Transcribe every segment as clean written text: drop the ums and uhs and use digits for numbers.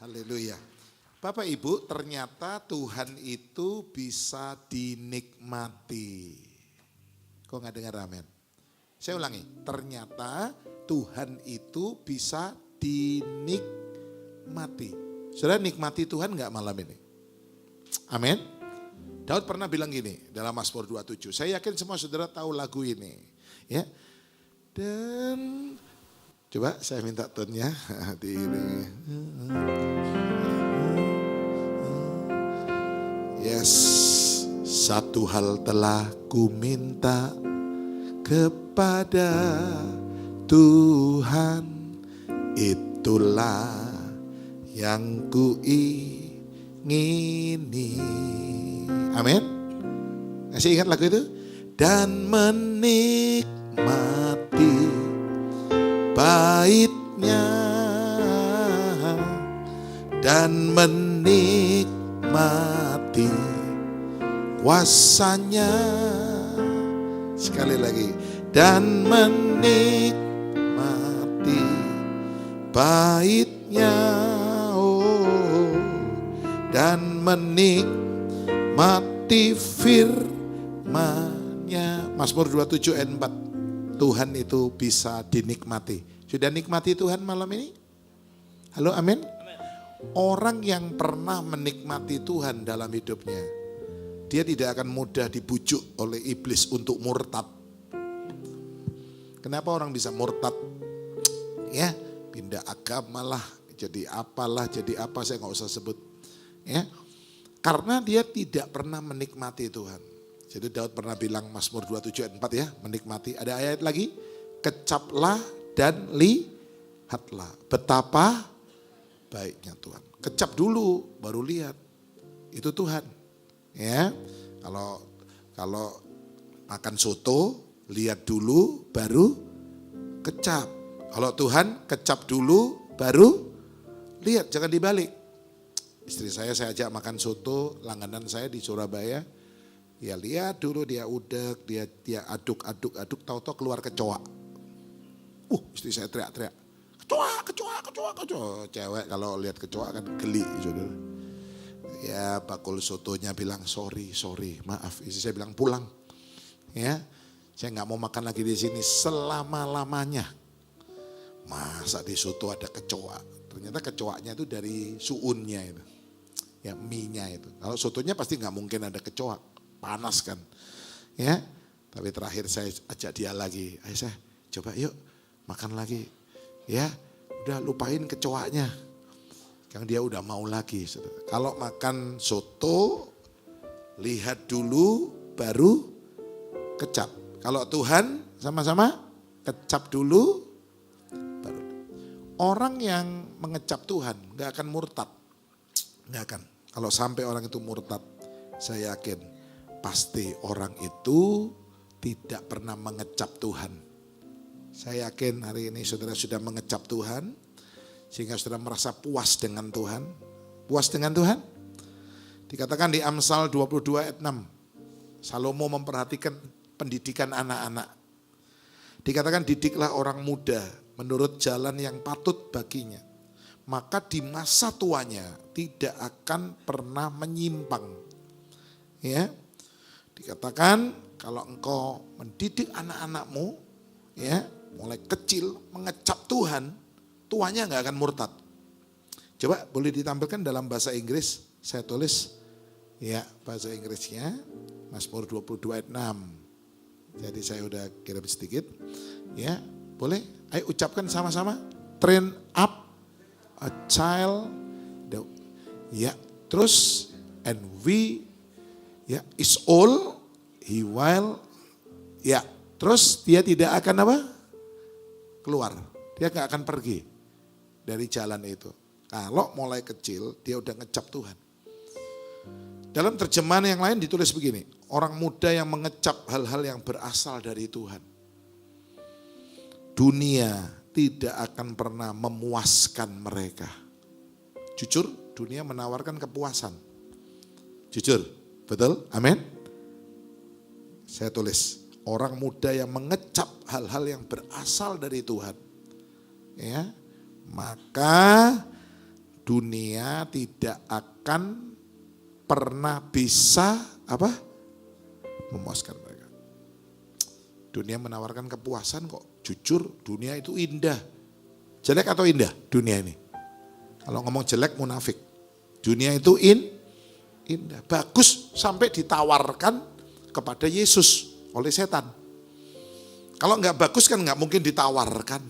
Haleluya. Bapak Ibu, ternyata Tuhan itu bisa dinikmati. Kok nggak dengar amin? Saya ulangi, ternyata Tuhan itu bisa dinikmati. Saudara nikmati Tuhan nggak malam ini? Amin. Daud pernah bilang gini dalam Mazmur 27. Saya yakin semua saudara tahu lagu ini. Ya. Dan coba saya minta tone-nya di ini. Yes, satu hal telah ku minta kepada Tuhan, itulah yang ku ingini. Amin. Masih ingat lagu itu? Dan menikmati baitnya dan menikmati kuasanya. Sekali lagi, dan menikmati baitnya, dan menikmati firman-Nya. Mazmur 27 ayat 4. Tuhan itu bisa dinikmati. Sudah nikmati Tuhan malam ini? Halo, amin? Orang yang pernah menikmati Tuhan dalam hidupnya, dia tidak akan mudah dibujuk oleh iblis untuk murtad. Kenapa orang bisa murtad? Ya, pindah agama lah, jadi apalah, jadi apa, saya nggak usah sebut. Ya, karena dia tidak pernah menikmati Tuhan. Jadi Daud pernah bilang Mazmur 27 ayat 4 ya, menikmati. Ada ayat lagi, kecaplah dan lihatlah betapa baiknya Tuhan. Kecap dulu baru lihat. Itu Tuhan. Ya. Kalau makan soto, lihat dulu baru kecap. Kalau Tuhan kecap dulu baru lihat, jangan dibalik. Istri saya ajak makan soto, langganan saya di Surabaya. Ya lihat dulu dia udek, dia aduk, tahu-tahu keluar kecoa. Istri saya teriak-teriak. Kecoa. Cewek kalau lihat kecoa kan geli, saudara. Ya bakul sotonya bilang sorry, maaf. Istri saya bilang pulang. Ya, saya nggak mau makan lagi di sini selama-lamanya. Masa di soto ada kecoa? Ternyata kecoanya itu dari suunnya itu, ya mie-nya itu. Kalau sotonya pasti nggak mungkin ada kecoa, panas kan. Ya, tapi terakhir saya ajak dia lagi. Ayo saya coba yuk makan lagi. Ya, udah lupain kecoanya. Yang dia udah mau lagi. Kalau makan soto, lihat dulu baru kecap. Kalau Tuhan sama-sama kecap dulu baru. Orang yang mengecap Tuhan gak akan murtad. Gak akan. Kalau sampai orang itu murtad, saya yakin pasti orang itu tidak pernah mengecap Tuhan. Saya yakin hari ini saudara sudah mengecap Tuhan, sehingga saudara merasa puas dengan Tuhan. Puas dengan Tuhan? Dikatakan di Amsal 22 ayat 6, Salomo memperhatikan pendidikan anak-anak. Dikatakan didiklah orang muda menurut jalan yang patut baginya. Maka di masa tuanya tidak akan pernah menyimpang. Ya, dikatakan kalau engkau mendidik anak-anakmu, ya mulai kecil mengecap Tuhan, tuanya nggak akan murtad. Coba boleh ditampilkan dalam bahasa Inggris, saya tulis ya bahasa Inggrisnya, Mazmur 22 ayat 6. Jadi saya udah kirim sedikit, ya boleh, ayo ucapkan sama-sama. Train up a child, ya terus and we, ya is all he will, ya terus dia tidak akan apa? Keluar. Dia gak akan pergi dari jalan itu. Kalau mulai kecil dia udah ngecap Tuhan. Dalam terjemahan yang lain ditulis begini. Orang muda yang mengecap hal-hal yang berasal dari Tuhan. Dunia tidak akan pernah memuaskan mereka. Jujur, dunia menawarkan kepuasan. Jujur, betul? Amin? Saya tulis. Orang muda yang mengecap hal-hal yang berasal dari Tuhan, ya, maka dunia tidak akan pernah bisa memuaskan mereka. Dunia menawarkan kepuasan kok. Jujur, dunia itu indah. Jelek atau indah dunia ini? Kalau ngomong jelek munafik. Dunia itu indah. Bagus sampai ditawarkan kepada Yesus oleh setan. Kalau nggak bagus kan nggak mungkin ditawarkan.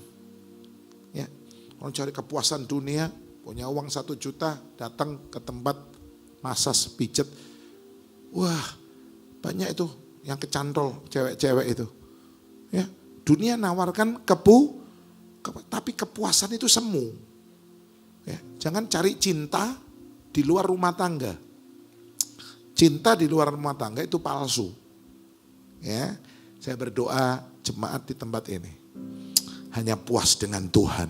Ya, kalau cari kepuasan dunia, punya uang 1 juta, datang ke tempat masas, pijet. Wah, banyak itu yang kecantol, cewek-cewek itu. Ya, dunia nawarkan tapi kepuasan itu semu. Ya, jangan cari cinta di luar rumah tangga. Cinta di luar rumah tangga itu palsu. Ya, saya berdoa jemaat di tempat ini hanya puas dengan Tuhan.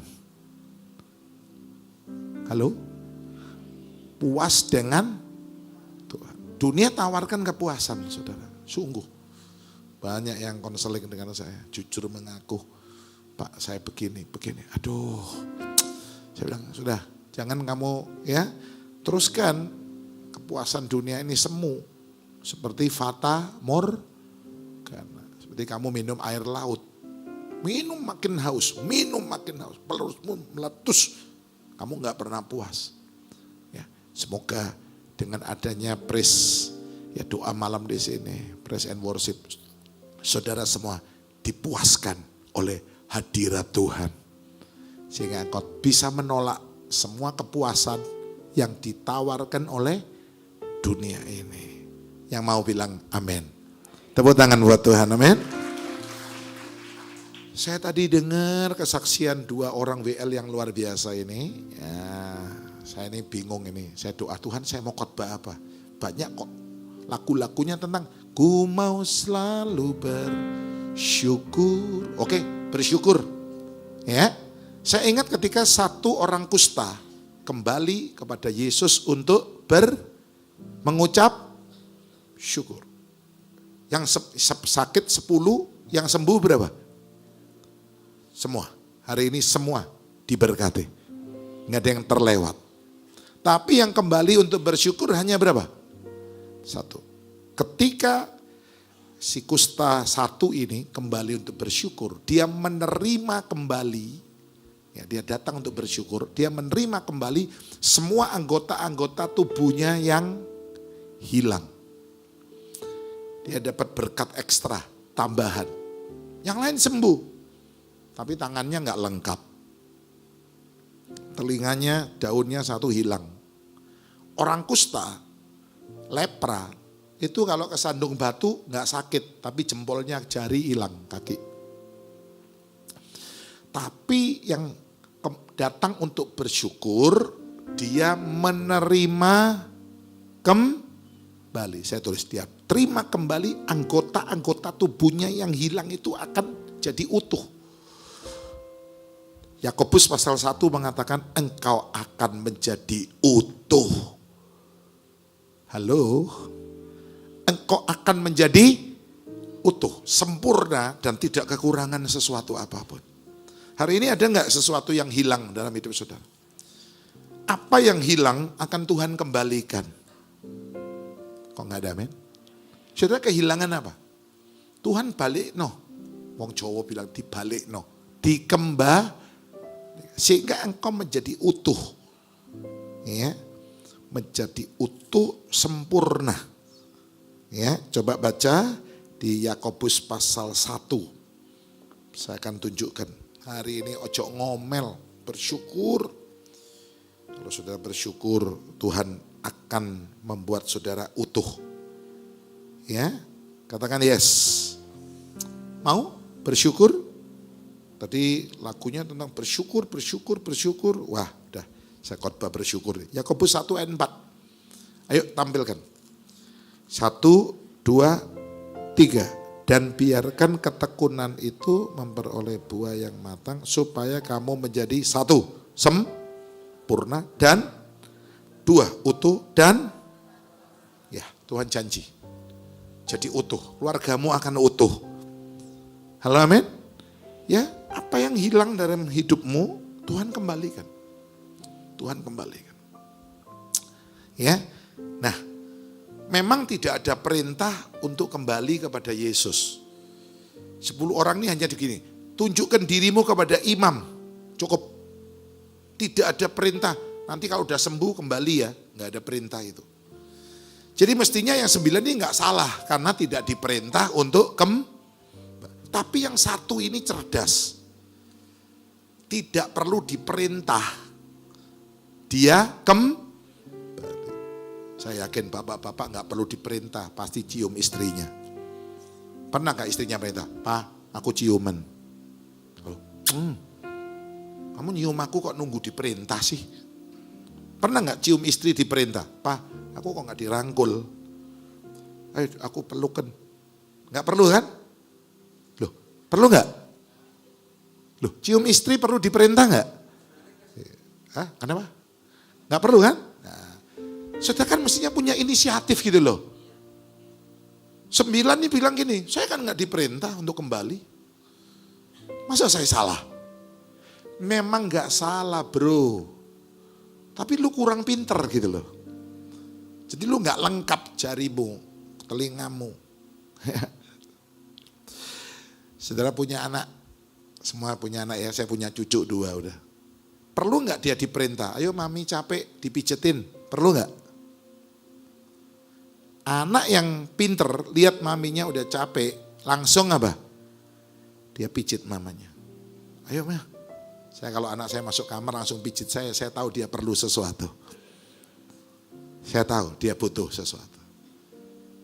Halo? Puas dengan Tuhan. Dunia tawarkan kepuasan, saudara. Sungguh. Banyak yang konseling dengan saya, jujur mengaku, Pak saya begini. Aduh, saya bilang sudah, jangan kamu ya teruskan kepuasan dunia ini semu. Seperti fata morgana. Seperti kamu minum air laut. Minum makin haus, perutmu meletus. Kamu gak pernah puas. Ya, semoga dengan adanya doa malam di sini, praise and worship, saudara semua dipuaskan oleh hadirat Tuhan. Sehingga engkau bisa menolak semua kepuasan yang ditawarkan oleh dunia ini. Yang mau bilang amin. Tepuk tangan buat Tuhan, amin. Saya tadi dengar kesaksian 2 orang WL yang luar biasa ini. Ya, saya ini bingung ini. Saya doa Tuhan saya mau khotbah apa. Banyak kok lagu-lagunya tentang ku mau selalu bersyukur. Oke, bersyukur. Ya, saya ingat ketika 1 orang kusta kembali kepada Yesus untuk mengucap syukur. Yang sakit 10, yang sembuh berapa? Semua. Hari ini semua diberkati. Nggak ada yang terlewat. Tapi yang kembali untuk bersyukur hanya berapa? 1. Ketika si kusta 1 ini kembali untuk bersyukur, dia menerima kembali, ya, dia datang untuk bersyukur, dia menerima kembali semua anggota-anggota tubuhnya yang hilang. Dia dapat berkat ekstra, tambahan. Yang lain sembuh, tapi tangannya nggak lengkap. Telinganya, daunnya 1 hilang. Orang kusta, lepra, itu kalau kesandung batu nggak sakit, tapi jempolnya jari hilang, kaki. Tapi yang datang untuk bersyukur, dia menerima kembali. Saya tulis dia terima kembali anggota-anggota tubuhnya yang hilang itu akan jadi utuh. Yakobus pasal 1 mengatakan engkau akan menjadi utuh. Halo? Engkau akan menjadi utuh, sempurna dan tidak kekurangan sesuatu apapun. Hari ini ada enggak sesuatu yang hilang dalam hidup saudara? Apa yang hilang akan Tuhan kembalikan. Kok enggak ada amin? Saudara kehilangan apa? Tuhan balik no. Wong Jawa bilang dibalik no. Sehingga engkau menjadi utuh. Ya. Menjadi utuh sempurna. Ya, coba baca di Yakobus pasal 1. Saya akan tunjukkan. Hari ini ojo ngomel, bersyukur. Kalau saudara bersyukur, Tuhan akan membuat saudara utuh. Ya, katakan yes. Mau bersyukur? Tadi lagunya tentang bersyukur. Wah, udah saya khotbah bersyukur. Yakobus 1 ayat 4. Ayo tampilkan. 1, 2, 3. Dan biarkan ketekunan itu memperoleh buah yang matang supaya kamu menjadi 1, sempurna, dan 2, utuh, dan ya Tuhan janji. Jadi utuh, keluargamu akan utuh. Halo amin? Ya, apa yang hilang dalam hidupmu Tuhan kembalikan. Tuhan kembalikan. Ya. Nah, memang tidak ada perintah untuk kembali kepada Yesus. 10 orang ini hanya begini, tunjukkan dirimu kepada imam, cukup. Tidak ada perintah, nanti kalau udah sembuh kembali ya, nggak ada perintah itu. Jadi mestinya yang 9 ini nggak salah, karena tidak diperintah untuk tapi yang satu ini cerdas. Tidak perlu diperintah, dia Saya yakin bapak-bapak nggak perlu diperintah, pasti cium istrinya. Pernah nggak istrinya perintah? Pak, aku ciuman. Kamu nyium aku kok nunggu diperintah sih? Pernah nggak cium istri diperintah? Pak, aku kok nggak dirangkul? Ayo aku pelukan. Nggak perlu kan? Loh, perlu nggak? Loh, cium istri perlu diperintah nggak? Kenapa? Nggak perlu kan? Nah, saudara kan mestinya punya inisiatif gitu loh. 9 nih bilang gini, saya kan nggak diperintah untuk kembali. Masa saya salah? Memang nggak salah bro, tapi lu kurang pinter gitu loh. Jadi lu nggak lengkap jarimu, telingamu. Saudara punya anak, semua punya anak ya, saya punya cucu 2 udah. Perlu nggak dia diperintah? Ayo mami capek dipijetin, perlu nggak? Anak yang pinter lihat maminya udah capek, langsung apa? Dia pijit mamanya. Ayo mah. Saya kalau anak saya masuk kamar langsung pijit saya tahu dia perlu sesuatu. Saya tahu dia butuh sesuatu.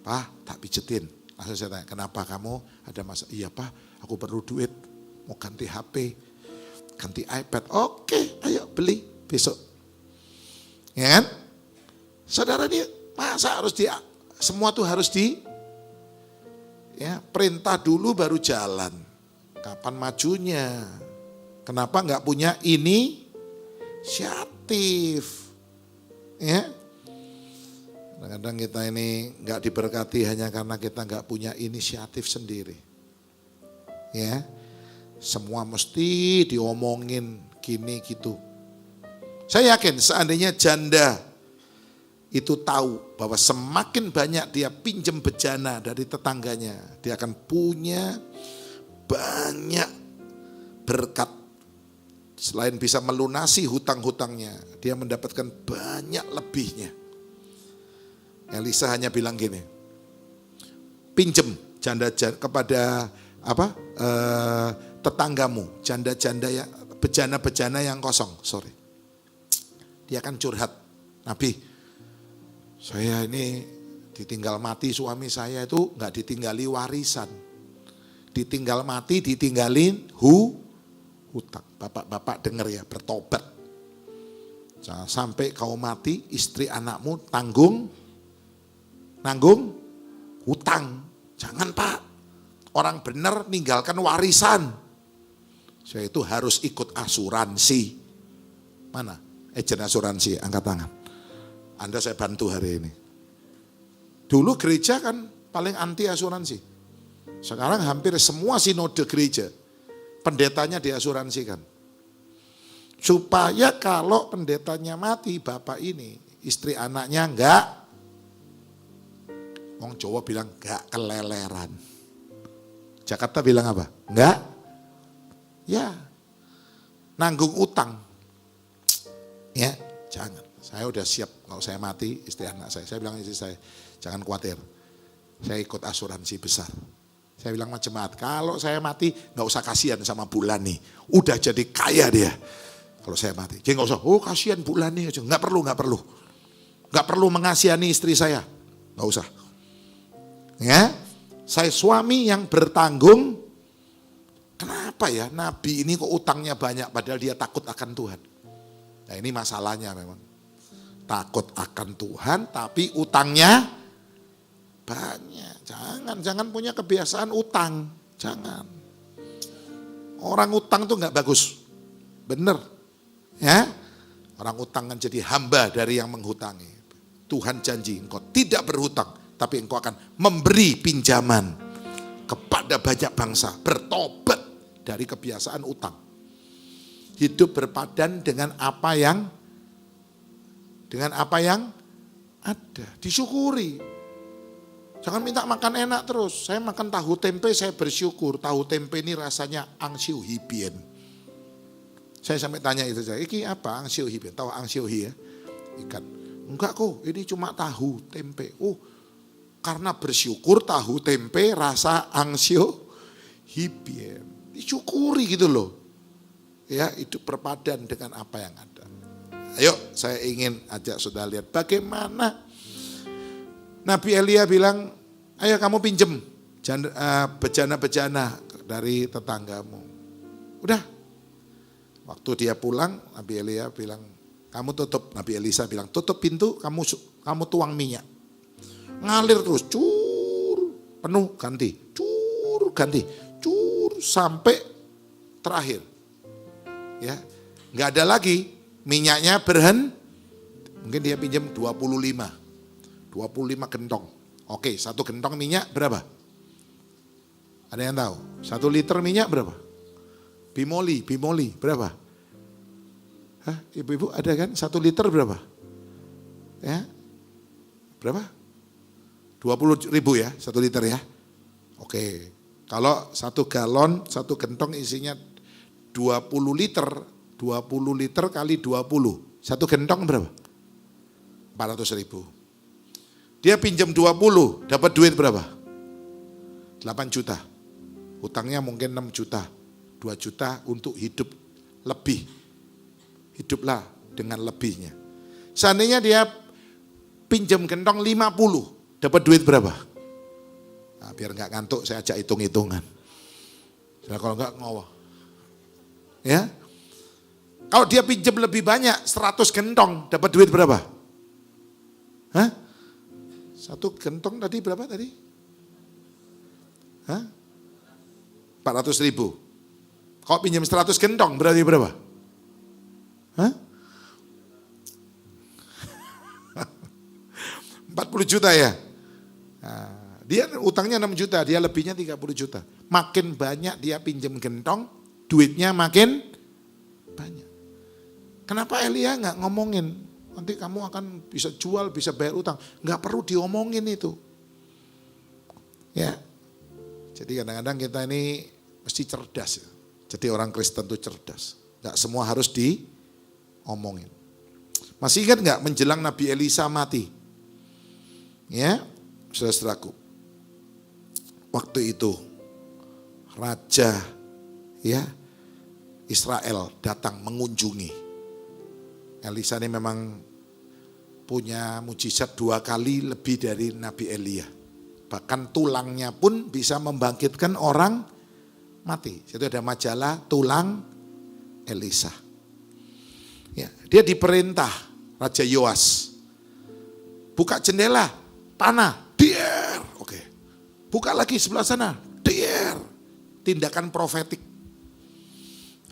Pak, tak pijetin. Langsung saya tanya, kenapa kamu ada masalah? Iya Pak, aku perlu duit, mau ganti HP, ganti iPad. Oke, ayo beli besok. Ya kan? Saudara ini masa harus semua tuh harus perintah dulu baru jalan. Kapan majunya? Kenapa nggak punya inisiatif? Ya, kadang-kadang kita ini nggak diberkati hanya karena kita nggak punya inisiatif sendiri. Ya, semua mesti diomongin gini gitu. Saya yakin seandainya janda itu tahu bahwa semakin banyak dia pinjam bejana dari tetangganya, dia akan punya banyak berkat. Selain bisa melunasi hutang-hutangnya, dia mendapatkan banyak lebihnya. Elisa hanya bilang gini, pinjem janda-janda kepada tetanggamu, janda-janda yang bejana-bejana yang kosong, Dia akan curhat, Nabi, saya ini ditinggal mati suami saya itu nggak ditinggali warisan, ditinggal mati ditinggalin hutang. Bapak-bapak dengar ya, bertobat. Jangan sampai kau mati, istri anakmu nanggung hutang. Jangan Pak, orang benar ninggalkan warisan. Saya itu harus ikut asuransi. Mana? Ejen asuransi, angkat tangan. Anda saya bantu hari ini. Dulu gereja kan paling anti asuransi. Sekarang hampir semua sinode gereja, pendetanya diasuransikan. Supaya kalau pendetanya mati, bapak ini, istri anaknya enggak, orang Jawa bilang enggak keleleran. Jakarta bilang apa? Enggak, ya, nanggung utang. Ya, jangan. Saya udah siap kalau saya mati, istri anak saya. Saya bilang istri saya, jangan khawatir. Saya ikut asuransi besar. Saya bilang sama jemaat, kalau saya mati gak usah kasihan sama Bulani. Udah jadi kaya dia. Kalau saya mati. Jadi gak usah, kasihan Bulani aja. Gak perlu. Gak perlu mengasihani istri saya. Gak usah. Ya, saya suami yang bertanggung. Kenapa ya Nabi ini kok utangnya banyak padahal dia takut akan Tuhan. Nah ini masalahnya memang. Takut akan Tuhan tapi utangnya banyak. Jangan punya kebiasaan utang. Jangan. Orang utang tuh gak bagus. Bener. Ya. Orang utang kan jadi hamba dari yang menghutangi. Tuhan janji engkau tidak berhutang. Tapi engkau akan memberi pinjaman kepada banyak bangsa. Bertobat dari kebiasaan utang. Hidup berpadan dengan apa yang Ada, disyukuri. Jangan minta makan enak terus. Saya makan tahu tempe, saya bersyukur. Tahu tempe ini rasanya angsiu hibien. Saya sampai tanya itu saya, ini apa angsiu hibien? Tahu angsiu hi ya? Ikan. Enggak kok, ini cuma tahu tempe. Oh, karena bersyukur tahu tempe rasa angsiu hibien. Disyukuri gitu loh. Ya, itu perpadan dengan apa yang ada. Ayo, saya ingin ajak saudara lihat bagaimana Nabi Elia bilang, ayo kamu pinjem bejana-bejana dari tetanggamu. Udah, waktu dia pulang, Nabi Elia bilang, kamu tutup, Nabi Elisa bilang, tutup pintu, kamu tuang minyak. Ngalir terus, cur, penuh, ganti, cur, ganti, cur, sampai terakhir. Ya, nggak ada lagi, minyaknya mungkin dia pinjam 25 gentong. Oke, 1 gentong minyak berapa? Ada yang tahu? 1 liter minyak berapa? Bimoli berapa? Hah, ibu-ibu ada kan? 1 liter berapa? Ya, berapa? 20.000 ya, 1 liter ya. Oke, kalau 1 galon, 1 gentong isinya 20 liter kali 20. 1 gentong berapa? 400.000. Dia pinjam 20, dapat duit berapa? 8 juta. Hutangnya mungkin 6 juta. 2 juta untuk hidup lebih. Hiduplah dengan lebihnya. Seandainya dia pinjam gentong 50, dapat duit berapa? Nah, biar enggak ngantuk saya ajak hitung-hitungan. Nah, kalau enggak ngowo. Ya. Kalau dia pinjam lebih banyak, 100 gentong, dapat duit berapa? Hah? 1 gentong tadi berapa tadi? Hah? 400.000. Kalau pinjam 100 gentong berarti berapa? Hah? 40 juta ya? Nah, dia utangnya 6 juta, dia lebihnya 30 juta. Makin banyak dia pinjam gentong, duitnya makin banyak. Kenapa Elia nggak ngomongin? Nanti kamu akan bisa jual, bisa bayar utang. Nggak perlu diomongin itu. Ya. Jadi kadang-kadang kita ini mesti cerdas. Ya. Jadi orang Kristen itu cerdas. Nggak semua harus diomongin. Masih ingat nggak menjelang Nabi Elisa mati? Ya, saudara-saudaraku. Waktu itu raja ya Israel datang mengunjungi. Elisa ini memang punya mujizat 2 kali lebih dari Nabi Elia. Bahkan tulangnya pun bisa membangkitkan orang mati. Itu ada majalah tulang Elisa. Ya, dia diperintah Raja Yoas. Buka jendela, panah, dier. Oke. Buka lagi sebelah sana, dier. Tindakan profetik.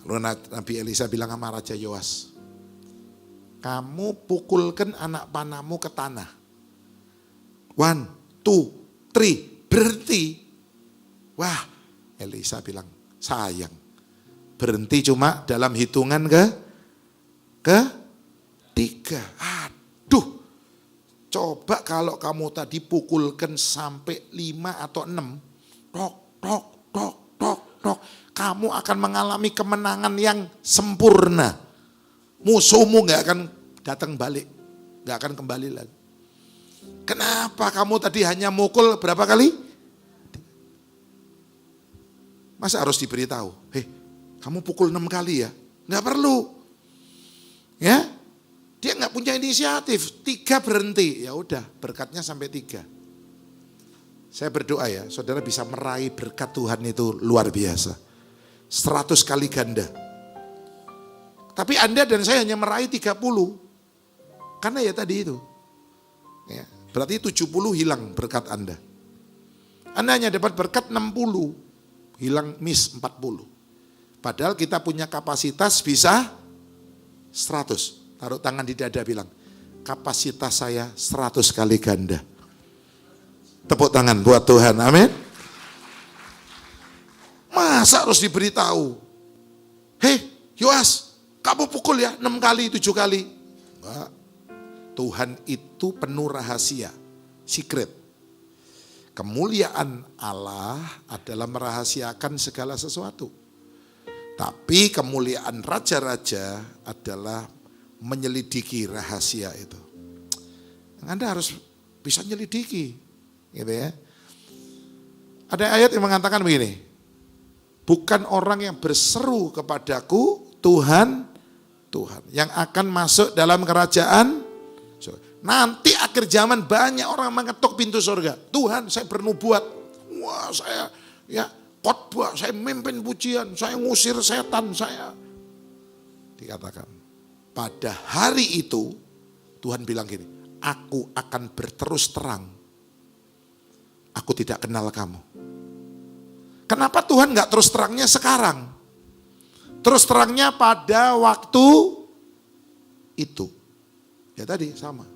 Lalu Nabi Elisa bilang sama Raja Yoas, kamu pukulkan anak panahmu ke tanah. 1, 2, 3, berhenti. Wah, Elisa bilang, sayang. Berhenti cuma dalam hitungan ke-3. Aduh, coba kalau kamu tadi pukulkan sampai 5 atau 6. Tok, tok, tok, tok, tok. Kamu akan mengalami kemenangan yang sempurna. Musuhmu gak akan datang balik. Gak akan kembali lagi. Kenapa kamu tadi hanya mukul berapa kali? Masa harus diberitahu? Kamu pukul 6 kali ya? Gak perlu. Ya, dia gak punya inisiatif. 3 berhenti. Ya udah, berkatnya sampai 3. Saya berdoa ya, saudara bisa meraih berkat Tuhan itu luar biasa. 100 kali ganda. Tapi Anda dan saya hanya meraih 30. Karena ya tadi itu. Ya, berarti 70 hilang berkat Anda. Anda hanya dapat berkat 60. Hilang miss 40. Padahal kita punya kapasitas bisa 100. Taruh tangan di dada bilang, kapasitas saya 100 kali ganda. Tepuk tangan buat Tuhan, amin. Masa harus diberitahu? Yoas, kamu pukul ya 6 kali, 7 kali. Enggak. Tuhan itu penuh rahasia, secret. Kemuliaan Allah adalah merahasiakan segala sesuatu. Tapi kemuliaan raja-raja adalah menyelidiki rahasia itu. Anda harus bisa nyelidiki, gitu ya. Ada ayat yang mengatakan begini, bukan orang yang berseru kepadaku, Tuhan, Tuhan, yang akan masuk dalam kerajaan. Nanti akhir zaman banyak orang mengetuk pintu surga. Tuhan, saya bernubuat. Wah, saya khotbah, saya memimpin pujian, saya ngusir setan, saya. Dikatakan, pada hari itu Tuhan bilang gini, aku akan berterus terang. Aku tidak kenal kamu. Kenapa Tuhan gak terus terangnya sekarang? Terus terangnya pada waktu itu. Ya tadi sama.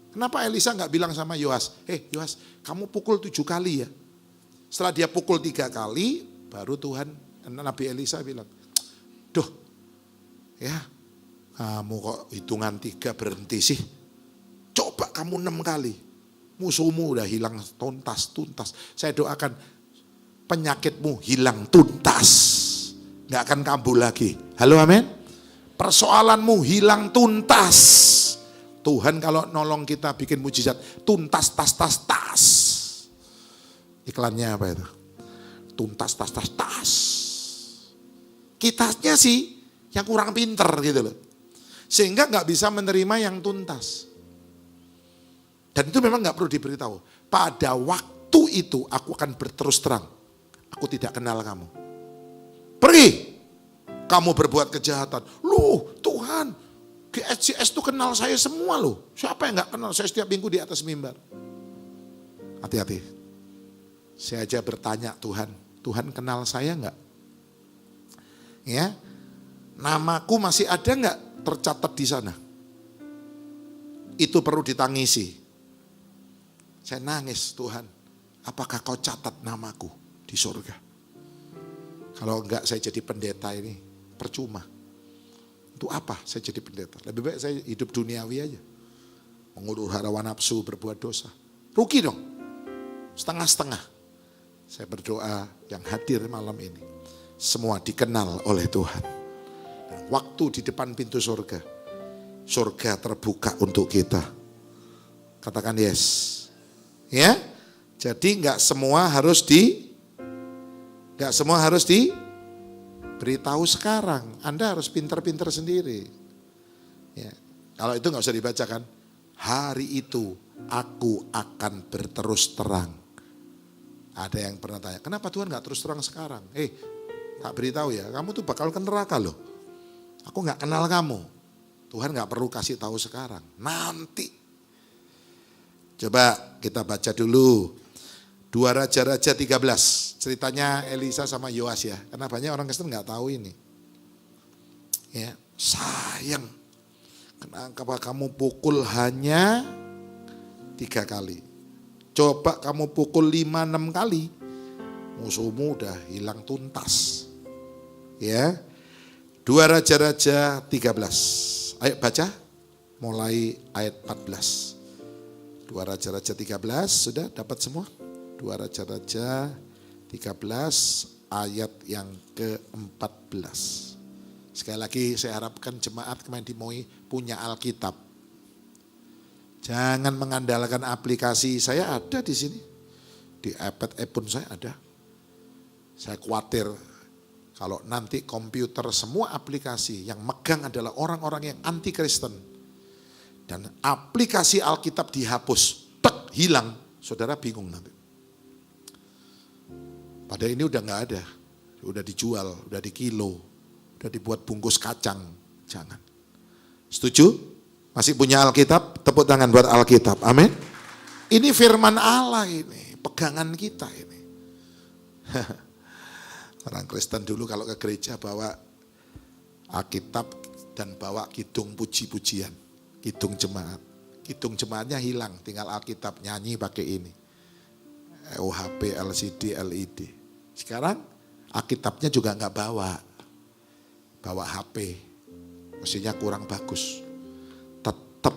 Kenapa Elisa gak bilang sama Yoas, Yoas kamu pukul 7 kali ya. Setelah dia pukul 3 kali, baru Tuhan, Nabi Elisa bilang, duh ya kamu kok hitungan 3 berhenti sih. Coba kamu 6 kali. Musuhmu udah hilang tuntas. Saya doakan penyakitmu hilang tuntas. Gak akan kambuh lagi. Halo amin. Persoalanmu hilang tuntas. Tuhan kalau nolong kita bikin mujizat. Tuntas, tas. Iklannya apa itu? Tuntas, tas. Kitanya sih yang kurang pinter gitu loh. Sehingga gak bisa menerima yang tuntas. Dan itu memang gak perlu diberitahu. Pada waktu itu aku akan berterus terang. Aku tidak kenal kamu. Pergi. Kamu berbuat kejahatan. Loh Tuhan, GSJS itu kenal saya semua loh. Siapa yang gak kenal? Saya setiap minggu di atas mimbar. Hati-hati. Saya aja bertanya Tuhan kenal saya gak? Ya, namaku masih ada gak tercatat di sana? Itu perlu ditangisi. Saya nangis, Tuhan, apakah kau catat namaku di surga? Kalau enggak saya jadi pendeta ini percuma. Untuk apa saya jadi pendeta? Lebih baik saya hidup duniawi aja. Mengurus hawa nafsu, berbuat dosa. Rugi dong. Setengah-setengah. Saya berdoa yang hadir malam ini. Semua dikenal oleh Tuhan. Dan waktu di depan pintu surga. Surga terbuka untuk kita. Katakan yes. Ya, jadi nggak semua harus diberitahu sekarang. Anda harus pinter-pinter sendiri. Ya, kalau itu nggak usah dibacakan. Hari itu aku akan berterus terang. Ada yang pernah tanya, kenapa Tuhan nggak terus terang sekarang? Tak beritahu ya, kamu tuh bakal ke neraka loh. Aku nggak kenal kamu. Tuhan nggak perlu kasih tahu sekarang. Nanti. Coba kita baca dulu 2 Raja-Raja 13. Ceritanya Elisa sama Yoas ya. Karena banyak orang Kristen gak tahu ini. Ya, sayang. Kenapa kamu pukul hanya 3 kali. Coba kamu pukul 5-6 kali. Musuhmu udah hilang tuntas. Ya. 2 Raja-Raja 13. Ayo baca. Mulai ayat 14. 2 Raja-Raja 13, sudah dapat semua? 2 Raja-Raja 13 ayat yang ke-14. Sekali lagi saya harapkan jemaat kemarin di MOI punya Alkitab. Jangan mengandalkan aplikasi, saya ada di sini. Di iPad pun saya ada. Saya khawatir kalau nanti komputer semua aplikasi yang megang adalah orang-orang yang anti Kristen. Dan aplikasi Alkitab dihapus, hilang, saudara bingung nanti. Padahal ini udah gak ada, udah dijual, udah dikilo, udah dibuat bungkus kacang, jangan. Setuju? Masih punya Alkitab? Tepuk tangan buat Alkitab, amin. Ini firman Allah ini, pegangan kita ini. Orang Kristen dulu kalau ke gereja bawa Alkitab dan bawa kidung puji-pujian. Kidung jemaat. Kidung jemaatnya hilang, tinggal Alkitab, nyanyi pakai ini. OHP, LCD, LED. Sekarang Alkitabnya juga enggak bawa. Bawa HP. Mestinya kurang bagus. Tetap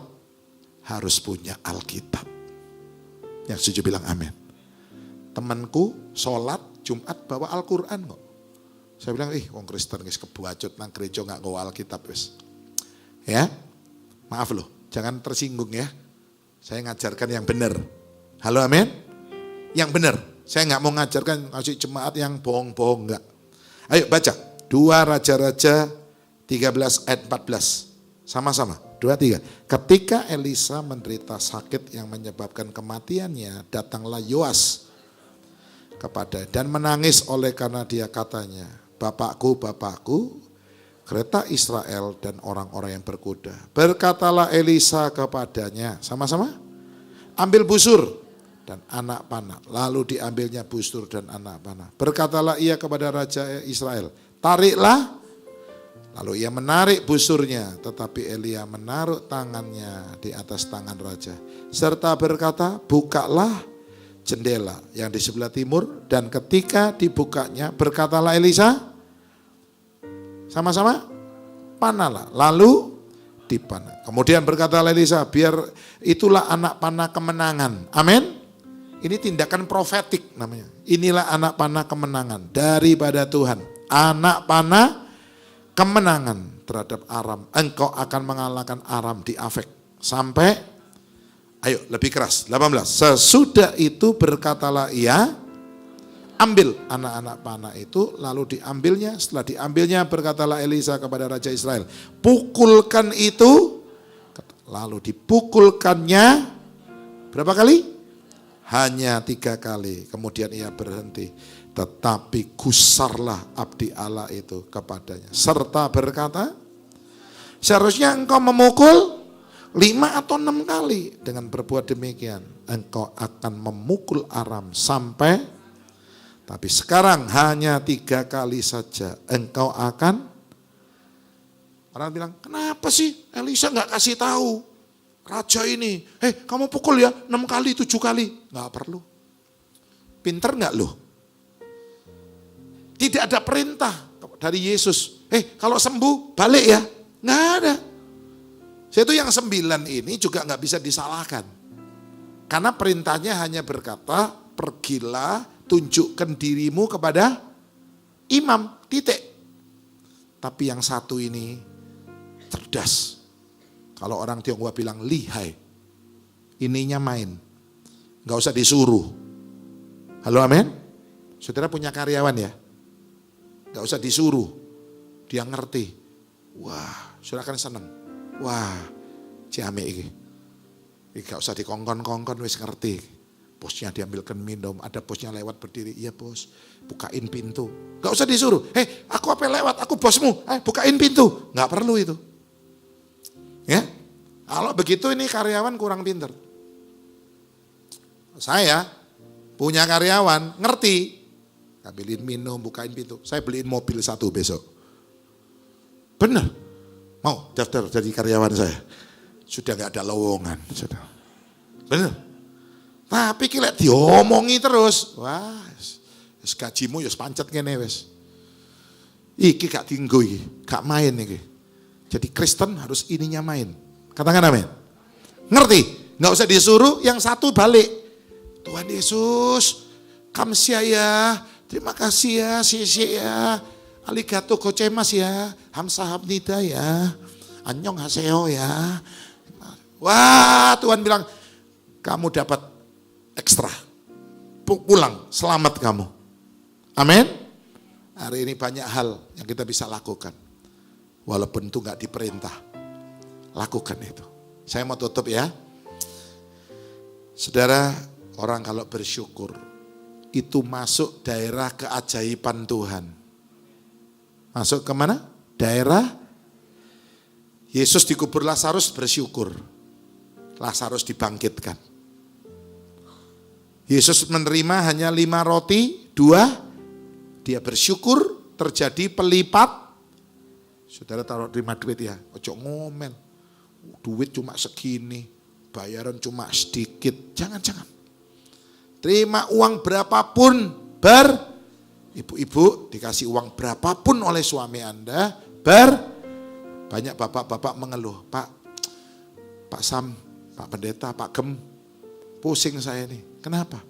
harus punya Alkitab. Yang setuju bilang amin. Temanku sholat Jumat bawa Al-Quran kok. Saya bilang, wong Kristen guys kebuacut nang gereja gak bawa Alkitab wis. Ya, maaf loh, jangan tersinggung ya. Saya ngajarkan yang benar. Halo amin? Yang benar. Saya gak mau ngajarkan ngasih jemaat yang bohong-bohong, enggak. Ayo baca, 2 Raja-Raja 13 ayat 14. Sama-sama, 2, 3. Ketika Elisa menderita sakit yang menyebabkan kematiannya, datanglah Yoas kepada dan menangis oleh karena dia katanya, Bapakku, kereta Israel dan orang-orang yang berkuda. Berkatalah Elisa kepadanya, sama-sama, ambil busur dan anak panah. Lalu diambilnya busur dan anak panah. Berkatalah ia kepada Raja Israel, tariklah. Lalu ia menarik busurnya, tetapi Elia menaruh tangannya di atas tangan raja. Serta berkata, bukalah jendela yang di sebelah timur. Dan ketika dibukanya, berkatalah Elisa, sama-sama, panahlah. Lalu dipanah. Kemudian berkatalah Elisa, biar itulah anak panah kemenangan. Amin. Ini tindakan profetik namanya. Inilah anak panah kemenangan daripada Tuhan. Anak panah kemenangan terhadap Aram. Engkau akan mengalahkan Aram di Afek. Sampai, ayo lebih keras, 18. Sesudah itu berkatalah ia, ambil anak-anak panah itu, lalu diambilnya. Setelah diambilnya berkatalah Elisa kepada Raja Israel, pukulkan itu. Lalu dipukulkannya berapa kali? Hanya 3 kali. Kemudian ia berhenti. Tetapi gusarlah abdi Allah itu kepadanya. Serta berkata, seharusnya engkau memukul 5 atau 6 kali. Dengan berbuat demikian, engkau akan memukul Aram sampai, tapi sekarang hanya 3 kali saja engkau akan. Orang bilang, kenapa sih Elisa gak kasih tahu raja ini? Kamu pukul ya 6 kali, 7 kali. Gak perlu. Pinter gak lu? Tidak ada perintah dari Yesus. Kalau sembuh balik ya. Nggak ada. Saya itu yang 9 ini juga nggak bisa disalahkan. Karena perintahnya hanya berkata, pergilah tunjukkan dirimu kepada imam, titik. Tapi yang 1 ini cerdas. Kalau orang Tionghoa bilang lihai. Ininya main. Nggak usah disuruh. Halo amin? Saudara punya karyawan ya? Gak usah disuruh, dia ngerti. Wah, saudara kan seneng. Wah, ciame ini. Gak usah dikongkon-kongkon, wis ngerti. Bosnya diambilkan minum, ada bosnya lewat berdiri. Iya bos, bukain pintu. Gak usah disuruh. Aku apa lewat, aku bosmu. Bukain pintu. Gak perlu itu. Ya, kalau begitu ini karyawan kurang pinter. Saya punya karyawan, ngerti. Ambilin minum, bukain pintu. Saya beliin mobil 1 besok. Benar. Mau daftar jadi karyawan saya. Sudah gak ada lowongan. Benar. Tapi kira diomongi terus. Wah, gajimu ya pancet ngene wis. Iki gak tinggo iki, gak main iki. Jadi Kristen harus ininya main. Katakan amin. Ngerti? Gak usah disuruh, yang 1 balik. Tuhan Yesus, kamsia ya. Terima kasih ya, sisi ya, aligato gocemas ya, hamsahamnida ya, anyong haseo ya. Wah, Tuhan bilang, kamu dapat ekstra, pulang, selamat kamu. Amin. Hari ini banyak hal yang kita bisa lakukan, walaupun itu gak diperintah, lakukan itu. Saya mau tutup ya. Saudara, orang kalau bersyukur, itu masuk daerah keajaiban Tuhan. Masuk kemana? Daerah. Yesus dikubur Lazarus bersyukur. Lazarus dibangkitkan. Yesus menerima hanya 5 roti, 2. Dia bersyukur, terjadi pelipat. Saudara taruh terima duit ya, ojo ngomel. Duit cuma segini, bayaran cuma sedikit. Jangan. Terima uang berapapun, ibu-ibu dikasih uang berapapun oleh suami Anda, banyak bapak-bapak mengeluh, Pak Sam, Pak Pendeta, Pak Gem, pusing saya nih. Kenapa?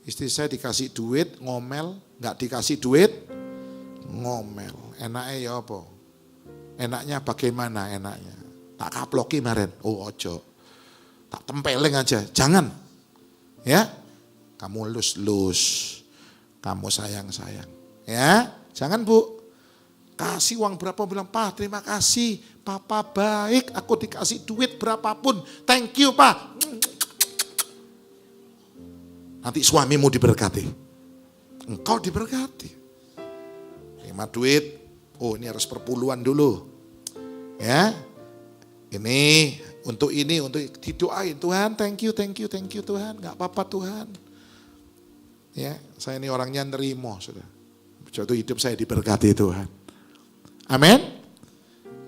Istri saya dikasih duit, ngomel, nggak dikasih duit, ngomel. Enaknya ya apa? Enaknya bagaimana enaknya? Tak kaploki kemarin, oh ojo. Tak tempeleng aja, jangan. Ya, kamu lus-lus, kamu sayang-sayang. Ya, jangan Bu. Kasih uang berapa, bilang, Pak terima kasih, Papa baik, aku dikasih duit berapapun, thank you Pak. Nanti suamimu diberkati, engkau diberkati. Terima duit, oh ini harus perpuluhan dulu. Ya, ini, untuk didoain, Tuhan thank you Tuhan, gak apa-apa Tuhan. Ya, saya ini orangnya nerimo, sudah. Suatu hidup saya diberkati Tuhan. Amin.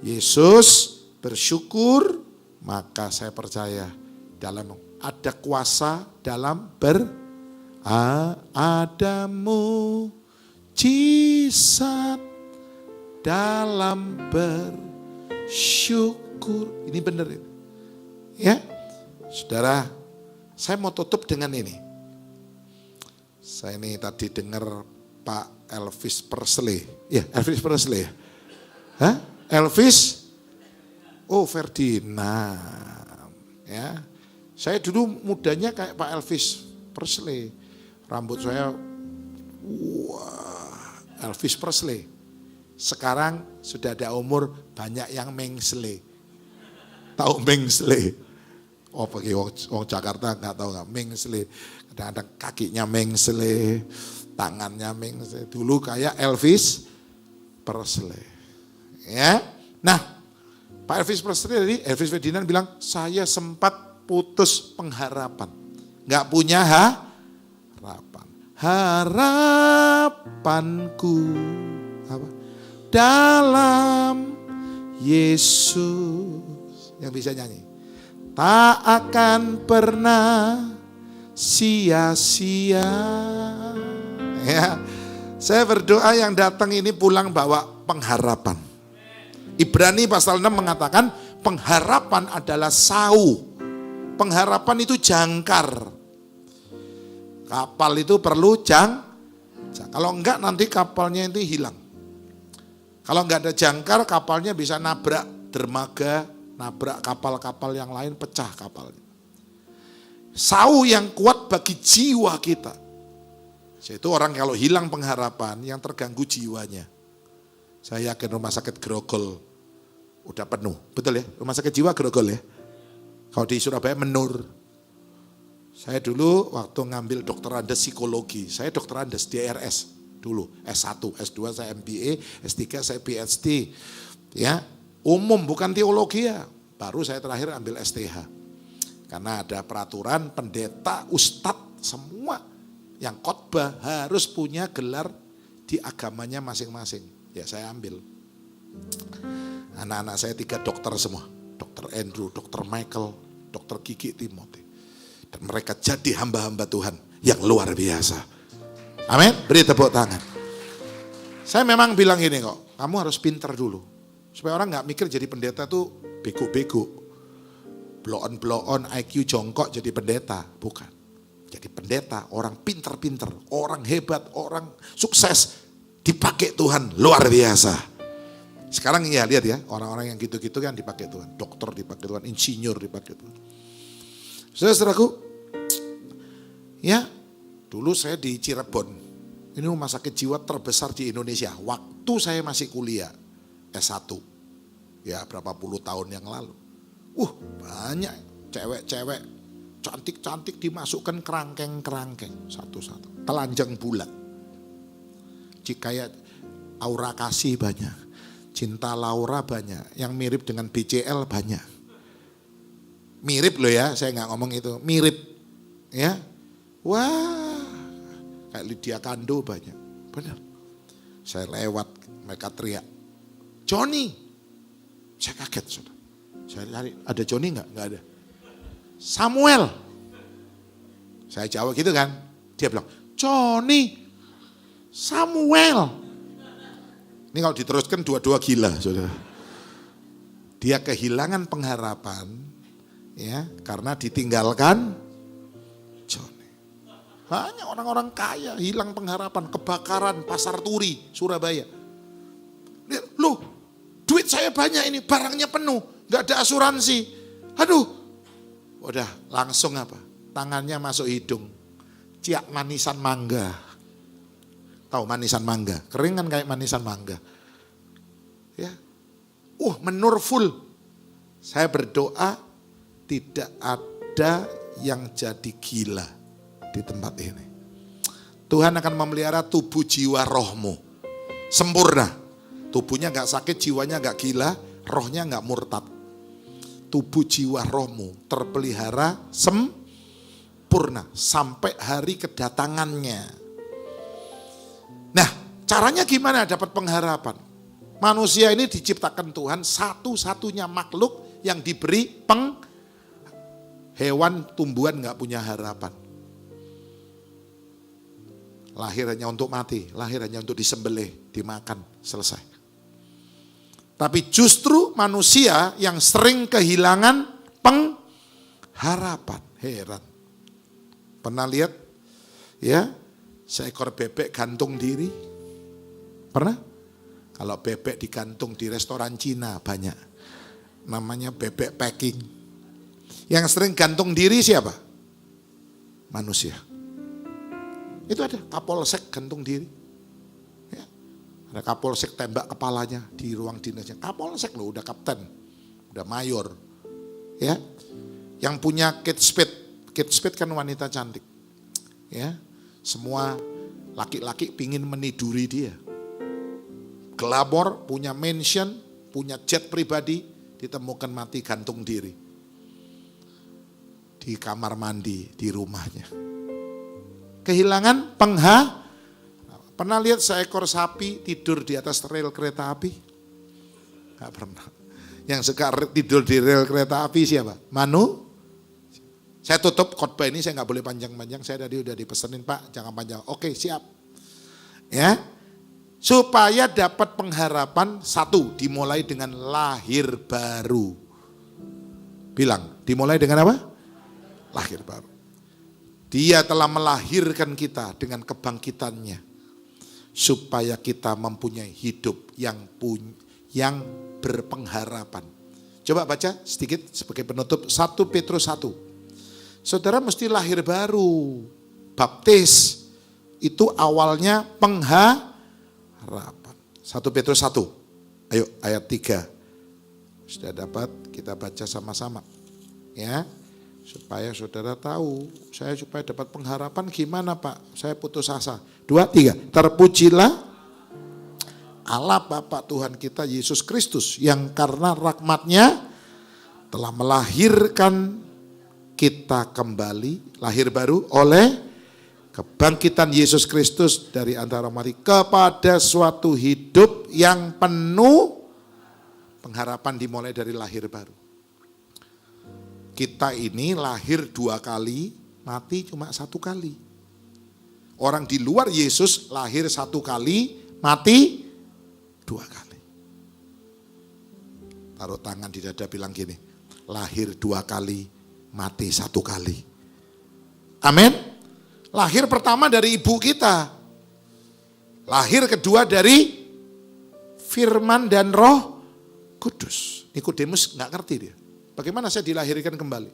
Yesus bersyukur, maka saya percaya dalam ada kuasa dalam ada mujizat dalam bersyukur. Ini benar ini. Ya. Saudara, saya mau tutup dengan ini. Saya ini tadi dengar Pak Elvis Presley. Ya, Elvis Presley. Hah? Elvis? Oh, Ferdinand. Ya. Saya dulu mudanya kayak Pak Elvis Presley. Rambut saya wah, Elvis Presley. Sekarang sudah ada umur banyak yang mengsle. Tahu mengsle? Oh, bagi wong Jakarta enggak tahu enggak mengsle. Kadang-kadang kakinya mengsle, tangannya mengsle. Dulu kayak Elvis Presley. Ya, nah Pak Elvis Presley tadi, Elvis Ferdinand bilang, saya sempat putus pengharapan, nggak punya harapan. Harapanku apa? Dalam Yesus. Yang bisa nyanyi, tak akan pernah sia-sia. Ya, saya berdoa yang datang ini pulang bawa pengharapan. Ibrani pasal 6 mengatakan pengharapan adalah sau. Pengharapan itu jangkar. Kapal itu perlu kalau enggak nanti kapalnya itu hilang. Kalau enggak ada jangkar, kapalnya bisa nabrak dermaga, nabrak kapal-kapal yang lain, pecah kapalnya. Sau yang kuat bagi jiwa kita. Itu orang kalau hilang pengharapan, yang terganggu jiwanya. Saya yakin rumah sakit Grogol udah penuh, betul ya? Rumah sakit jiwa Grogol ya. Kalau di Surabaya Menur. Saya dulu waktu ngambil dokterandes psikologi, saya dokterandes di RS dulu, S1, S2 saya MBA, S3 saya PhD. Ya, umum bukan teologi ya. Baru saya terakhir ambil STH. Karena ada peraturan pendeta, ustadz, semua yang khotbah harus punya gelar di agamanya masing-masing. Ya saya ambil. Anak-anak saya 3 dokter semua. Dokter Andrew, Dokter Michael, Dokter Kiki Timothy. Dan mereka jadi hamba-hamba Tuhan yang luar biasa. Amin. Beri tepuk tangan. Saya memang bilang gini kok, kamu harus pinter dulu. Supaya orang gak mikir jadi pendeta tuh bego-bego. Blow-on, IQ jongkok jadi pendeta. Bukan. Jadi pendeta, orang pinter-pinter, orang hebat, orang sukses. Dipakai Tuhan, luar biasa. Sekarang ya lihat ya, orang-orang yang gitu-gitu kan dipakai Tuhan. Dokter dipakai Tuhan, insinyur dipakai Tuhan. Saudaraku, ya dulu saya di Cirebon. Ini rumah sakit jiwa terbesar di Indonesia. Waktu saya masih kuliah, S1. Ya berapa puluh tahun yang lalu. Banyak cewek-cewek cantik-cantik dimasukkan kerangkeng-kerangkeng satu-satu. Telanjang bulat. Kayak Aura Kasih banyak, Cinta Laura banyak, yang mirip dengan BCL banyak. Mirip loh ya, saya nggak ngomong itu, mirip ya. Wah, kayak Lydia Kando banyak, benar. Saya lewat, mereka teriak, Johnny. Saya kaget, saudara. Saya cari, ada Johnny nggak? Nggak ada. Samuel. Saya jawab gitu kan, dia bilang, Johnny. Samuel. Ini kalau diteruskan dua-dua gila, saudara. Dia kehilangan pengharapan Ya, karena ditinggalkan Joni. Banyak orang-orang kaya hilang pengharapan, kebakaran Pasar Turi, Surabaya. Lihat, loh, duit saya banyak ini, barangnya penuh, nggak ada asuransi. Aduh, udah langsung apa? Tangannya masuk hidung, ciak manisan mangga. Tahu manisan mangga? Kering kan kayak manisan mangga. Ya, menur full. Saya berdoa tidak ada yang jadi gila di tempat ini. Tuhan akan memelihara tubuh jiwa rohmu sempurna. Tubuhnya gak sakit, jiwanya gak gila, rohnya gak murtad. Tubuh jiwa rohmu terpelihara sempurna sampai hari kedatangannya. Nah, caranya gimana dapat pengharapan? Manusia ini diciptakan Tuhan satu-satunya makhluk yang diberi hewan, tumbuhan gak punya harapan. Lahir hanya untuk mati, lahir hanya untuk disembelih, dimakan, selesai. Tapi justru manusia yang sering kehilangan pengharapan. Heran. Pernah lihat ya seekor bebek gantung diri? Pernah? Kalau bebek digantung di restoran Cina banyak. Namanya bebek packing. Yang sering gantung diri siapa? Manusia. Itu ada Kapolsek gantung diri. Ada Kapolsek tembak kepalanya di ruang dinasnya. Kapolsek loh, udah kapten, udah mayor. Ya, yang punya Kate Spade. Kate Spade kan wanita cantik. Ya, semua laki-laki pingin meniduri dia. Glamor, punya mansion, punya jet pribadi, ditemukan mati gantung diri. Di kamar mandi, di rumahnya. Kehilangan Pernah lihat seekor sapi tidur di atas rel kereta api? Gak pernah. Yang suka tidur di rel kereta api siapa? Manu? Saya tutup khotbah ini, saya gak boleh panjang-panjang. Saya tadi udah dipesenin, Pak, jangan panjang. Oke, siap. Ya, supaya dapat pengharapan, satu, dimulai dengan lahir baru. Bilang, dimulai dengan apa? Lahir baru. Dia telah melahirkan kita dengan kebangkitannya. Supaya kita mempunyai hidup yang berpengharapan. Coba baca sedikit sebagai penutup 1 Petrus 1. Saudara mesti lahir baru. Baptis itu awalnya pengharapan. 1 Petrus 1. Ayo ayat 3. Sudah dapat, kita baca sama-sama. Ya. Supaya saudara tahu, saya supaya dapat pengharapan gimana Pak? Saya putus asa. 2, 3. Terpujilah Allah Bapa Tuhan kita Yesus Kristus yang karena rahmat-Nya telah melahirkan kita kembali, lahir baru oleh kebangkitan Yesus Kristus dari antara mati kepada suatu hidup yang penuh pengharapan dimulai dari lahir baru. Kita ini lahir 2 kali, mati cuma 1 kali. Orang di luar Yesus lahir 1 kali, mati 2 kali. Taruh tangan di dada bilang gini, lahir 2 kali, mati 1 kali. Amin. Lahir pertama dari ibu kita. Lahir kedua dari firman dan Roh Kudus. Nikodemus gak ngerti dia. Bagaimana saya dilahirkan kembali?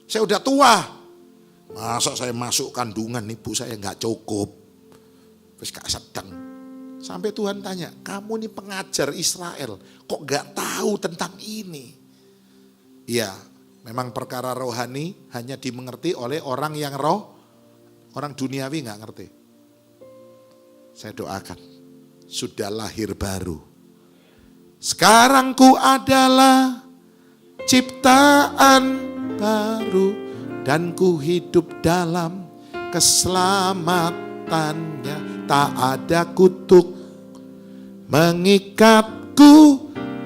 Saya udah tua. Masa saya masuk kandungan ibu saya gak cukup. Terus gak sedang. Sampai Tuhan tanya, kamu ini pengajar Israel. Kok gak tahu tentang ini? Iya, memang perkara rohani hanya dimengerti oleh orang yang orang duniawi gak ngerti. Saya doakan, sudah lahir baru. Sekarang ku adalah ciptaan baru dan ku hidup dalam keselamatannya. Tak ada kutuk mengikatku,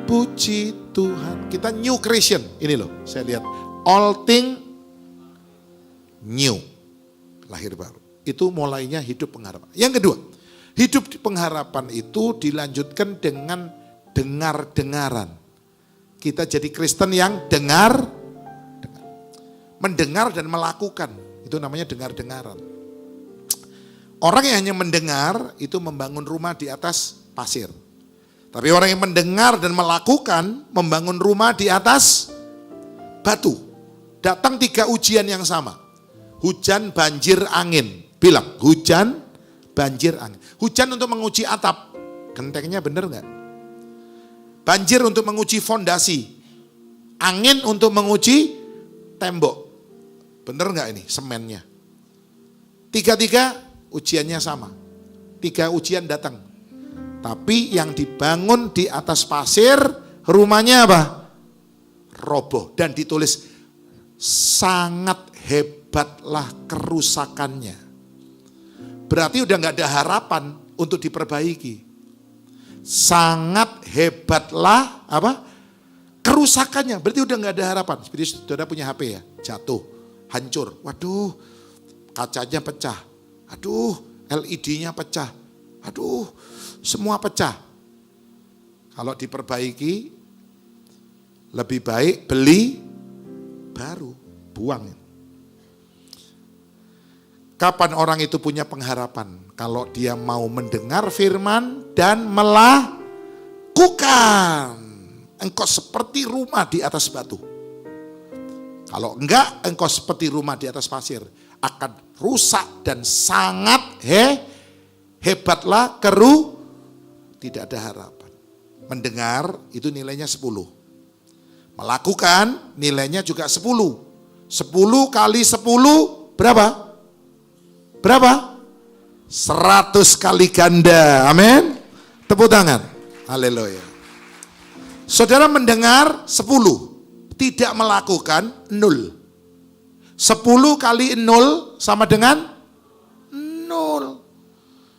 puji Tuhan. Kita new creation, ini loh saya lihat. All thing new, lahir baru. Itu mulainya hidup pengharapan. Yang kedua, hidup di pengharapan itu dilanjutkan dengan dengar-dengaran. Kita jadi Kristen yang dengar. mendengar dan melakukan. Itu namanya dengar-dengaran. Orang yang hanya mendengar itu membangun rumah di atas pasir. Tapi orang yang mendengar dan melakukan membangun rumah di atas batu. Datang 3 ujian yang sama. Hujan, banjir, angin. Bilang, hujan, banjir, angin. Hujan untuk menguji atap. Gentengnya benar enggak? Banjir untuk menguji fondasi. Angin untuk menguji tembok. Benar enggak ini semennya? 3 ujiannya sama. 3 ujian datang. Tapi yang dibangun di atas pasir, rumahnya apa? Roboh. Dan ditulis, sangat hebatlah kerusakannya. Berarti udah gak ada harapan untuk diperbaiki. Sangat hebatlah apa? Kerusakannya. Berarti udah gak ada harapan. Seperti saudara punya HP ya, jatuh, hancur. Waduh, kacanya pecah. Aduh, LED-nya pecah. Aduh, semua pecah. Kalau diperbaiki, lebih baik beli baru, buang. Kapan orang itu punya pengharapan? Kalau dia mau mendengar firman dan melakukan. Engkau seperti rumah di atas batu. Kalau enggak, engkau seperti rumah di atas pasir. Akan rusak dan sangat hebatlah tidak ada harapan. Mendengar itu nilainya 10. Melakukan nilainya juga 10. 10 kali 10 berapa? Berapa? 100 kali ganda. Amin. Tepuk tangan. Haleluya. Saudara mendengar 10. Tidak melakukan 0. 10 kali 0 sama dengan 0.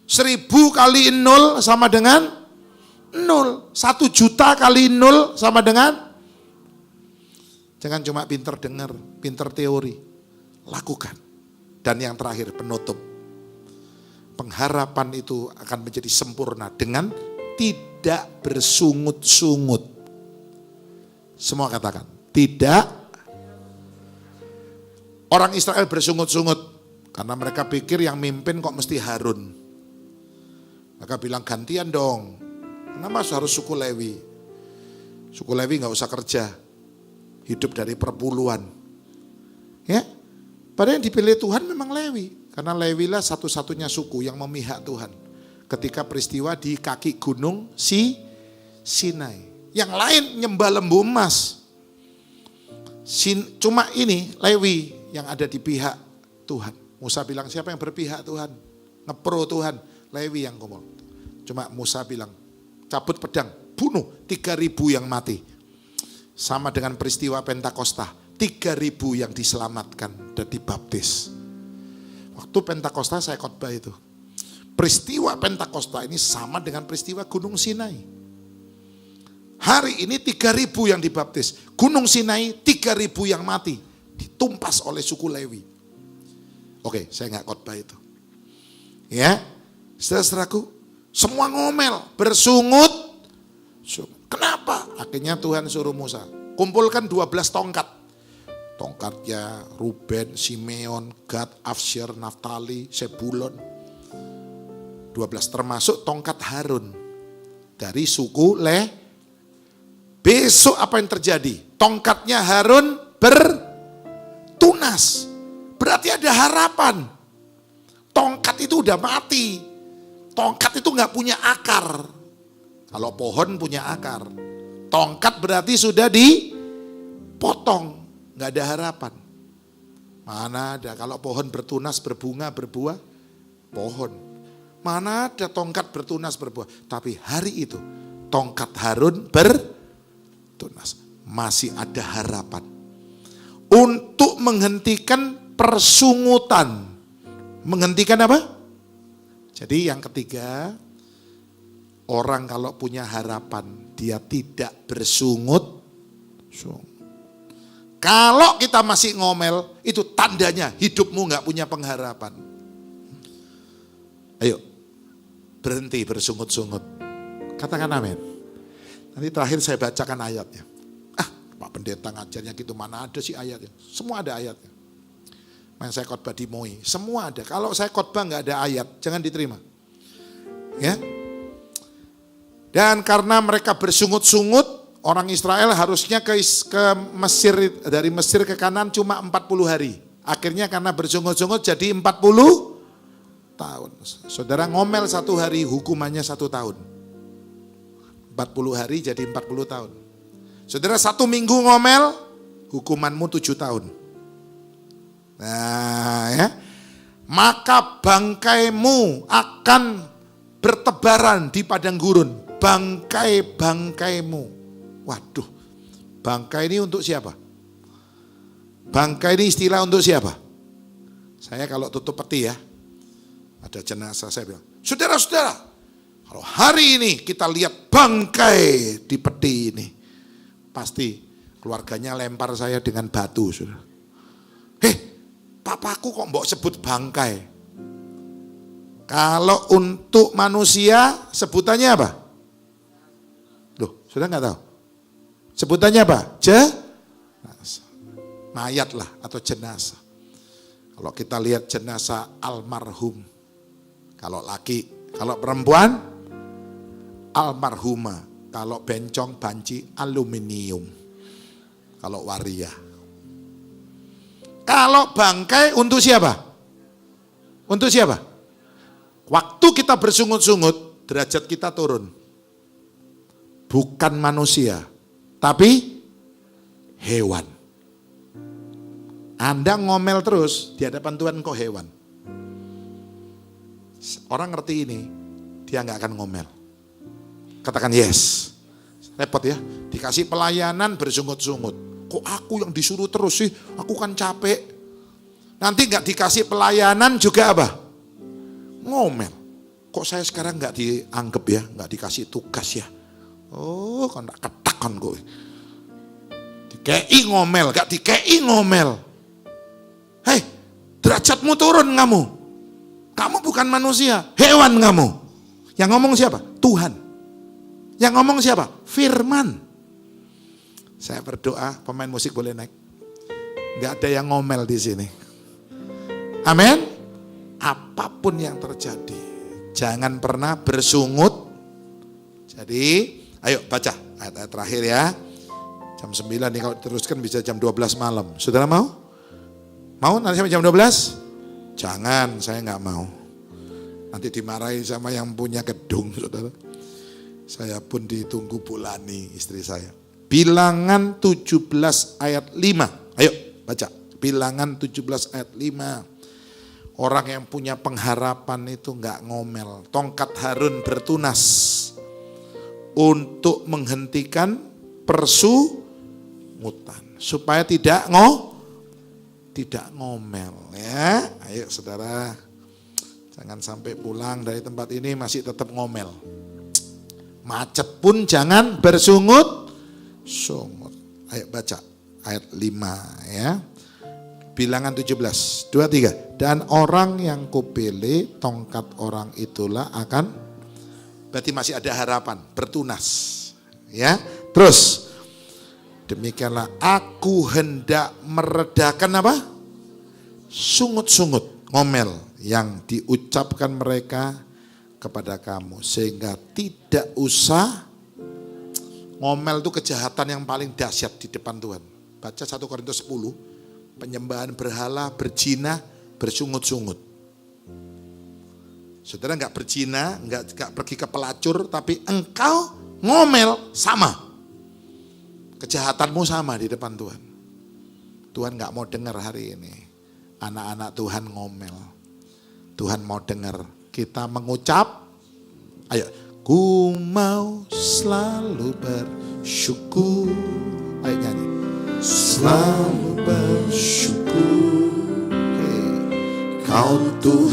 1000 kali 0 sama dengan 0. 1 juta kali 0 sama dengan. Jangan cuma pinter dengar, pinter teori. Lakukan. Dan yang terakhir penutup. Pengharapan itu akan menjadi sempurna dengan tidak bersungut-sungut. Semua katakan, tidak. Orang Israel bersungut-sungut karena mereka pikir yang mimpin kok mesti Harun. Mereka bilang gantian dong. Kenapa harus suku Lewi? Suku Lewi gak usah kerja. Hidup dari perpuluhan. Ya, padahal yang dipilih Tuhan memang Lewi. Karena Lewi lah satu-satunya suku yang memihak Tuhan. Ketika peristiwa di kaki gunung Sinai. Yang lain nyembah lembu emas. Cuma ini Lewi yang ada di pihak Tuhan. Musa bilang siapa yang berpihak Tuhan? Ngepro Tuhan. Lewi yang ngomong. Cuma Musa bilang cabut pedang. Bunuh 3.000 yang mati. Sama dengan peristiwa Pentakosta. 3.000 yang diselamatkan dan dibaptis. Waktu Pentakosta saya khotbah itu. Peristiwa Pentakosta ini sama dengan peristiwa Gunung Sinai. Hari ini 3.000 yang dibaptis. Gunung Sinai 3.000 yang mati. Ditumpas oleh suku Lewi. Oke, saya gak khotbah itu. Ya, saudara-saudaraku, semua ngomel, bersungut. Kenapa? Akhirnya Tuhan suruh Musa, kumpulkan 12 tongkat. Tongkatnya Ruben, Simeon, Gad, Afsyir, Naftali, Sebulon. 12 termasuk tongkat Harun. Dari suku Besok apa yang terjadi? Tongkatnya Harun bertunas. Berarti ada harapan. Tongkat itu udah mati. Tongkat itu gak punya akar. Kalau pohon punya akar. Tongkat berarti sudah dipotong. Gak ada harapan. Mana ada kalau pohon bertunas, berbunga, berbuah. Pohon. Mana ada tongkat bertunas, berbuah. Tapi hari itu tongkat Harun bertunas. Masih ada harapan. Untuk menghentikan persungutan. Menghentikan apa? Jadi yang ketiga, orang kalau punya harapan, dia tidak bersungut. Kalau kita masih ngomel, itu tandanya hidupmu gak punya pengharapan. Ayo, berhenti bersungut-sungut. Katakan amin. Nanti terakhir saya bacakan ayatnya. Pak pendeta ngajarnya gitu, mana ada sih ayatnya. Semua ada ayatnya. Main saya khotbah di MOI, semua ada. Kalau saya khotbah nggak ada ayat, jangan diterima. Ya. Dan karena mereka bersungut-sungut, orang Israel harusnya ke Mesir, dari Mesir ke Kanaan cuma 40 hari. Akhirnya karena bersungut-sungut jadi 40 tahun. Saudara ngomel 1 hari, hukumannya 1 tahun. 40 hari jadi 40 tahun. Saudara 1 minggu ngomel, hukumanmu 7 tahun. Nah ya, maka bangkaimu akan bertebaran di padang gurun. Bangkai-bangkaimu. Waduh, bangkai ini untuk siapa? Bangkai ini istilah untuk siapa? Saya kalau tutup peti ya, ada jenazah saya bilang, saudara-saudara, kalau hari ini kita lihat bangkai di peti ini, pasti keluarganya lempar saya dengan batu. Saudara. Papaku kok mbok sebut bangkai? Kalau untuk manusia sebutannya apa? Loh, sudah nggak tahu? Sebutannya apa? Mayat lah atau jenazah. Kalau kita lihat jenazah almarhum. Kalau laki, kalau perempuan almarhumah. Kalau bencong, banci, aluminium. Kalau waria. Kalau bangkai untuk siapa? Untuk siapa? Waktu kita bersungut-sungut, derajat kita turun. Bukan manusia, tapi hewan. Anda ngomel terus, di hadapan Tuhan kok hewan. Orang ngerti ini, dia nggak akan ngomel. Katakan yes. Repot ya, dikasih pelayanan bersungut-sungut. Kok aku yang disuruh terus sih, aku kan capek. Nanti gak dikasih pelayanan juga apa? Ngomel. Kok saya sekarang gak dianggap ya, gak dikasih tugas ya. Oh kan gak ketak kan gue. Dikei ngomel, gak dikei ngomel. Hei, derajatmu turun kamu. Kamu bukan manusia, hewan kamu. Yang ngomong siapa? Tuhan. Yang ngomong siapa? Firman. Saya berdoa pemain musik boleh naik. Gak ada yang ngomel di sini. Amin. Apapun yang terjadi, jangan pernah bersungut. Jadi, ayo baca ayat-ayat terakhir ya. Jam 9 nih, kalau diteruskan bisa jam 12 malam. Saudara mau? Mau nanti sampai jam 12? Jangan, saya gak mau. Nanti dimarahi sama yang punya gedung, saudara. Saya pun ditunggu Bulani, istri saya. Bilangan 17 ayat 5. Ayo baca. Bilangan 17 ayat 5. Orang yang punya pengharapan itu enggak ngomel. Tongkat Harun bertunas untuk menghentikan persungutan. Supaya tidak ngomel ya. Ayo saudara. Jangan sampai pulang dari tempat ini masih tetap ngomel. Macet pun jangan bersungut. Ayo baca ayat 5 ya. Bilangan 17, 2, 3. Dan orang yang kupilih, tongkat orang itulah akan, berarti masih ada harapan, bertunas. Ya, terus. Demikianlah aku hendak meredakan apa? Sungut-sungut, ngomel yang diucapkan mereka kepada kamu. Sehingga tidak usah. Ngomel itu kejahatan yang paling dahsyat di depan Tuhan. Baca 1 Korintus 10. Penyembahan berhala, berzina, bersungut-sungut. Saudara enggak berzina, enggak pergi ke pelacur, tapi engkau ngomel sama. Kejahatanmu sama di depan Tuhan. Tuhan enggak mau dengar hari ini. Anak-anak Tuhan ngomel. Tuhan mau dengar kita mengucap. Ayo. Ku mau selalu bersyukur. Ayo nyanyi. Selalu bersyukur. Kau Tuhan.